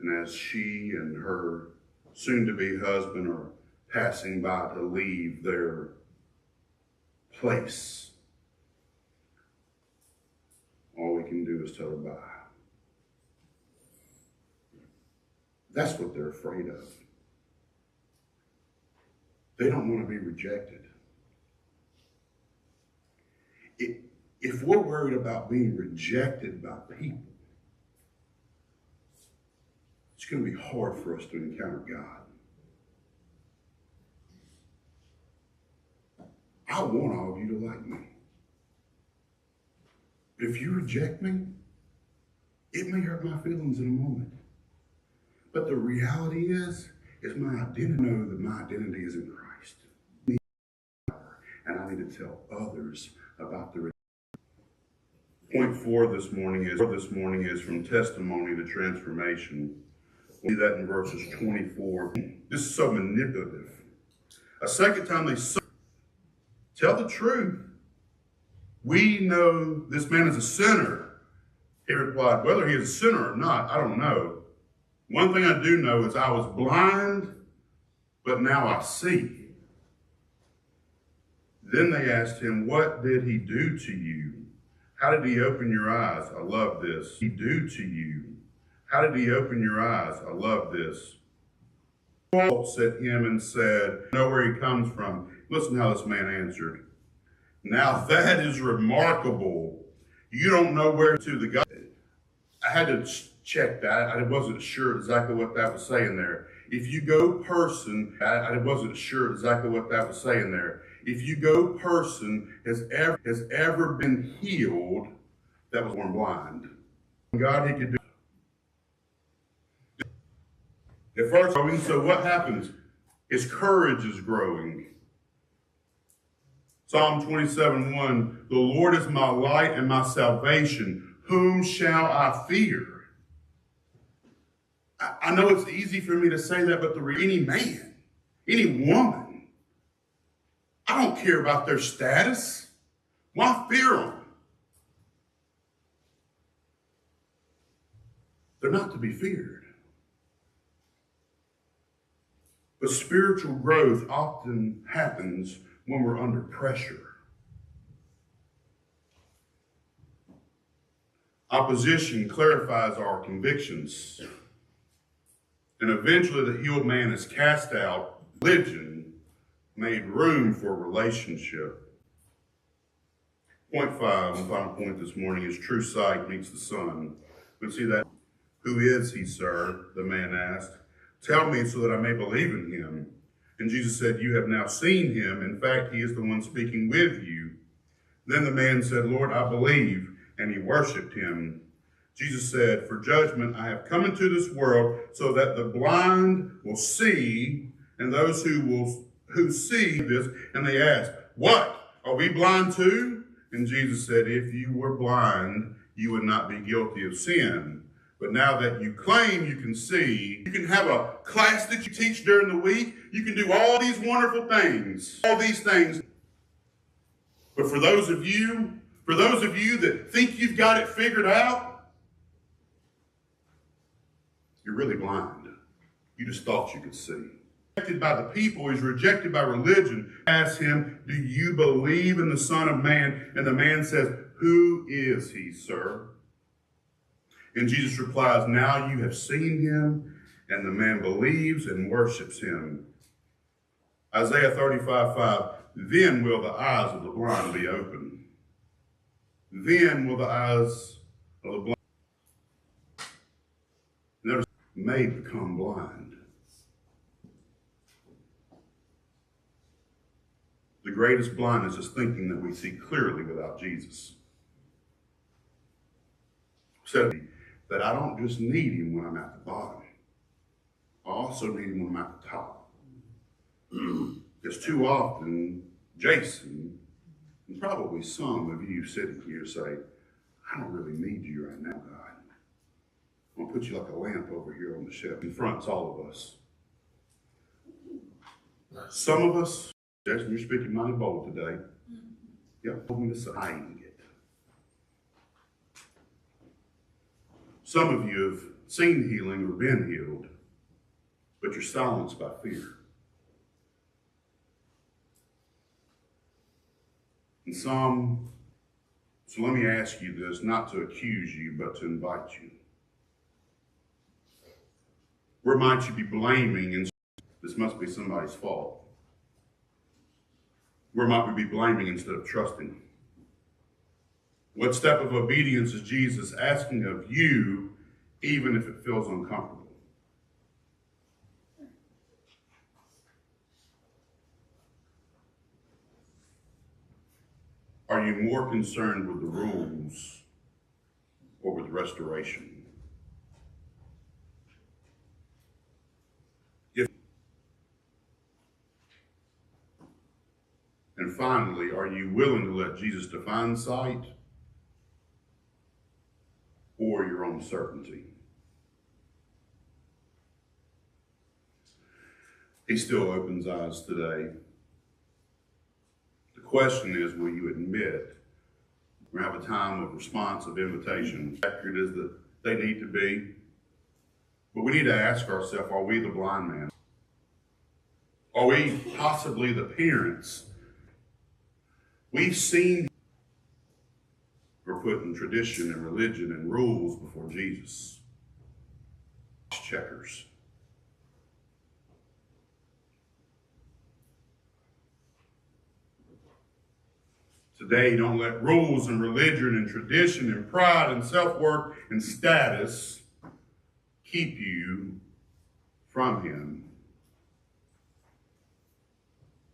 And as she and her soon-to-be husband are passing by to leave their place, all we can do is tell her bye. That's what they're afraid of. They don't want to be rejected. If we're worried about being rejected by people, it's going to be hard for us to encounter God. I want all of you to like me. But if you reject me, it may hurt my feelings in a moment. But the reality is my identity. Know that my identity is in Christ. And I need to tell others about the. Point 4 this morning is from testimony to transformation. We'll see that in verses 24. This is so manipulative. A second time they said, tell the truth. We know this man is a sinner. He replied, whether he is a sinner or not, I don't know. One thing I do know is I was blind, but now I see. Then they asked him, what did he do to you? How did he open your eyes? I love this. He do to you. How did he open your eyes? I love this. Paul set him and said, know where he comes from. Listen how this man answered. Now that is remarkable. You don't know where to the God. I had to check that. I wasn't sure exactly what that was saying there. If you go person, I wasn't sure exactly what that was saying there. If you go person has ever been healed that was born blind. God, he could do. At first, so what happens? His courage is growing. Psalm 27:1, the Lord is my light and my salvation. Whom shall I fear? I know it's easy for me to say that, but any man, any woman, I don't care about their status. Why fear them? They're not to be feared. But spiritual growth often happens when we're under pressure. Opposition clarifies our convictions. And eventually the healed man is cast out. Religion made room for relationship. Point 5, and final point this morning, is true sight meets the sun. We see that. Who is he, sir? The man asked. Tell me so that I may believe in him. And Jesus said, you have now seen him. In fact, he is the one speaking with you. Then the man said, Lord, I believe. And he worshiped him. Jesus said, for judgment I have come into this world so that the blind will see, and those who see this, and they ask, what? Are we blind too? And Jesus said, if you were blind, you would not be guilty of sin. But now that you claim you can see, you can have a class that you teach during the week. You can do all these wonderful things, all these things. But for those of you that think you've got it figured out, you're really blind. You just thought you could see. Rejected by the people, he's rejected by religion. Ask him, do you believe in the Son of Man? And the man says, who is he, sir? And Jesus replies, now you have seen him. And the man believes and worships him. Isaiah 35:5, then will the eyes of the blind be opened. Then will the eyes of the blind may become blind. The greatest blindness is thinking that we see clearly without Jesus. So that I don't just need him when I'm at the bottom. I also need him when I'm at the top. Because too often, Jason, and probably some of you sitting here say, I don't really need you right now, God. I'm going to put you like a lamp over here on the shelf. Confronts all of us. Some of us, Jason, you're speaking mighty bold today. Yep, told me to say, I ain't it. Some of you have seen healing or been healed, but you're silenced by fear. And so let me ask you this, not to accuse you, but to invite you. Where might you be blaming and this must be somebody's fault? Where might we be blaming instead of trusting? What step of obedience is Jesus asking of you, even if it feels uncomfortable? Are you more concerned with the rules or with restoration? And finally, are you willing to let Jesus define sight or your own certainty? He still opens eyes today. The question is, will you admit? We're going to have a time of response, of invitation. Accurate as that they need to be. But we need to ask ourselves, are we the blind man? Are we possibly the parents? We've seen we're putting tradition and religion and rules before Jesus. Checkers. Today, don't let rules and religion and tradition and pride and self-worth and status keep you from Him.